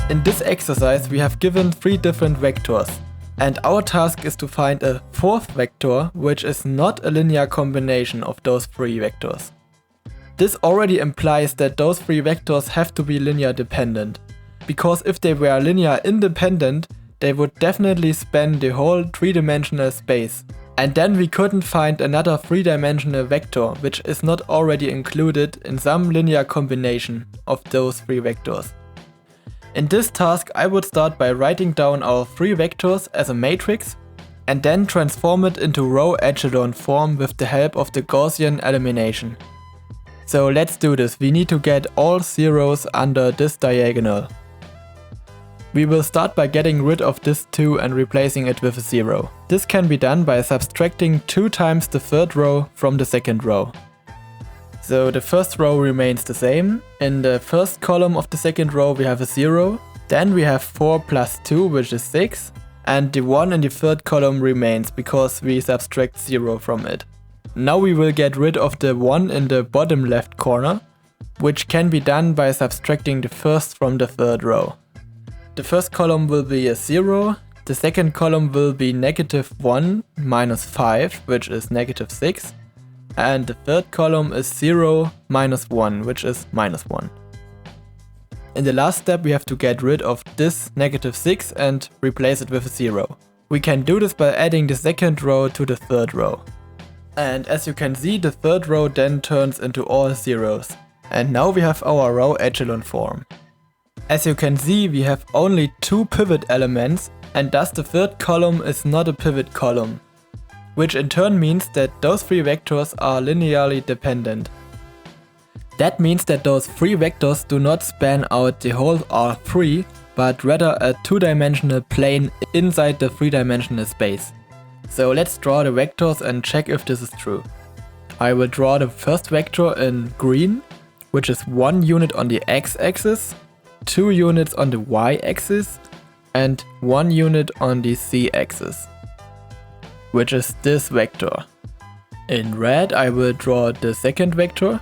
In this exercise we have given 3 different vectors, and our task is to find a 4th vector which is not a linear combination of those 3 vectors. This already implies that those 3 vectors have to be linear dependent, because if they were linear independent, they would definitely span the whole 3-dimensional space. And then we couldn't find another 3-dimensional vector which is not already included in some linear combination of those 3 vectors. In this task I would start by writing down our 3 vectors as a matrix and then transform it into row echelon form with the help of the Gaussian elimination. So let's do this. We need to get all zeros under this diagonal. We will start by getting rid of this 2 and replacing it with a 0. This can be done by subtracting 2 times the 3rd row from the 2nd row. So the first row remains the same. In the first column of the 2nd row we have a 0. Then we have 4 plus 2, which is 6. And the 1 in the 3rd column remains because we subtract 0 from it. Now we will get rid of the 1 in the bottom left corner, which can be done by subtracting the 1st from the 3rd row. The first column will be a 0, the second column will be -1 minus 5, which is -6, and the third column is 0 minus 1, which is -1. In the last step we have to get rid of this -6 and replace it with a 0. We can do this by adding the second row to the third row. And as you can see, the third row then turns into all zeros. And now we have our row echelon form. As you can see, we have only 2 pivot elements, and thus the third column is not a pivot column, which in turn means that those 3 vectors are linearly dependent. That means that those 3 vectors do not span out the whole R3, but rather a 2-dimensional plane inside the 3-dimensional space. So let's draw the vectors and check if this is true. I will draw the first vector in green, which is 1 unit on the x-axis, 2 units on the y-axis, and 1 unit on the z-axis, which is this vector. In red I will draw the second vector,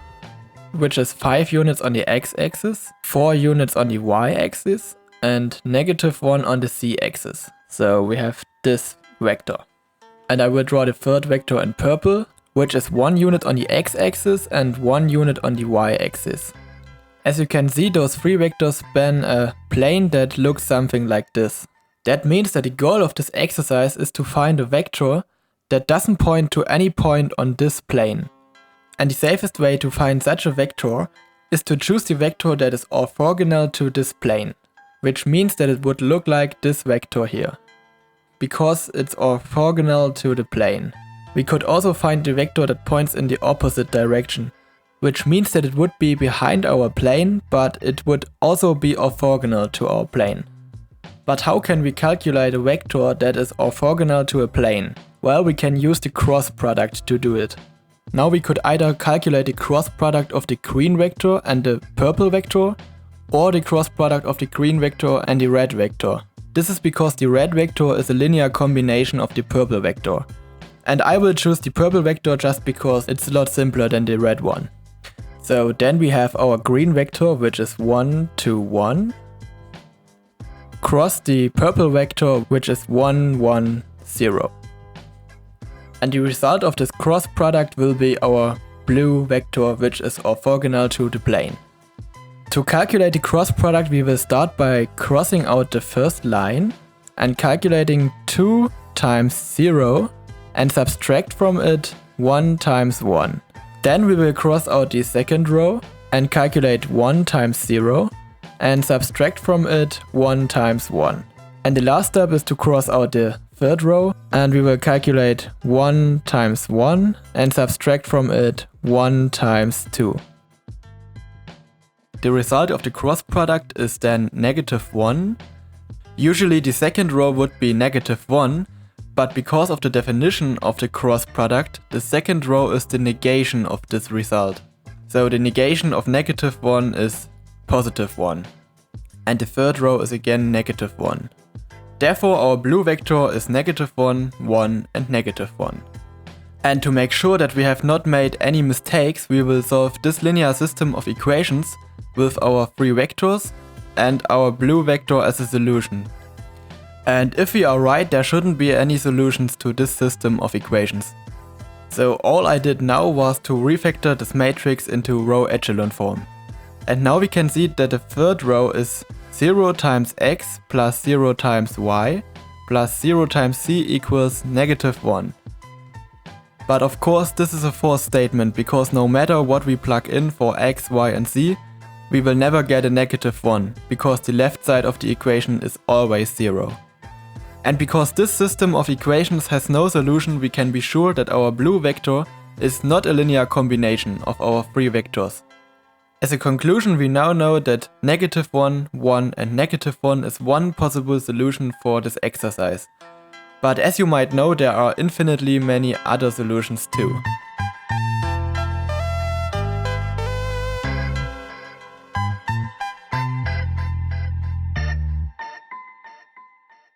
which is 5 units on the x-axis, 4 units on the y-axis, and -1 on the z-axis. So we have this vector. And I will draw the third vector in purple, which is 1 unit on the x-axis and 1 unit on the y-axis. As you can see, those 3 vectors span a plane that looks something like this. That means that the goal of this exercise is to find a vector that doesn't point to any point on this plane. And the safest way to find such a vector is to choose the vector that is orthogonal to this plane, which means that it would look like this vector here, because it's orthogonal to the plane. We could also find the vector that points in the opposite direction, which means that it would be behind our plane, but it would also be orthogonal to our plane. But how can we calculate a vector that is orthogonal to a plane? Well, we can use the cross product to do it. Now we could either calculate the cross product of the green vector and the purple vector, or the cross product of the green vector and the red vector. This is because the red vector is a linear combination of the purple vector. And I will choose the purple vector just because it's a lot simpler than the red one. So then we have our green vector, which is 1, 2, 1, cross the purple vector, which is 1, 1, 0. And the result of this cross product will be our blue vector, which is orthogonal to the plane. To calculate the cross product, we will start by crossing out the first line and calculating 2 times 0 and subtract from it 1 times 1. Then we will cross out the second row and calculate 1 times 0 and subtract from it 1 times 1. And the last step is to cross out the third row and we will calculate 1 times 1 and subtract from it 1 times 2. The result of the cross product is then -1. Usually the second row would be -1, but because of the definition of the cross product, the second row is the negation of this result. So the negation of -1 is +1. And the third row is again -1. Therefore our blue vector is -1, 1 and -1. And to make sure that we have not made any mistakes, we will solve this linear system of equations with our 3 vectors and our blue vector as a solution. And if we are right, there shouldn't be any solutions to this system of equations. So all I did now was to refactor this matrix into row echelon form. And now we can see that the third row is 0 times x plus 0 times y plus 0 times c equals -1. But of course this is a false statement, because no matter what we plug in for x, y and z, we will never get a -1, because the left side of the equation is always 0. And because this system of equations has no solution, we can be sure that our blue vector is not a linear combination of our three vectors. As a conclusion, we now know that -1, 1 and -1 is one possible solution for this exercise. But as you might know, there are infinitely many other solutions too.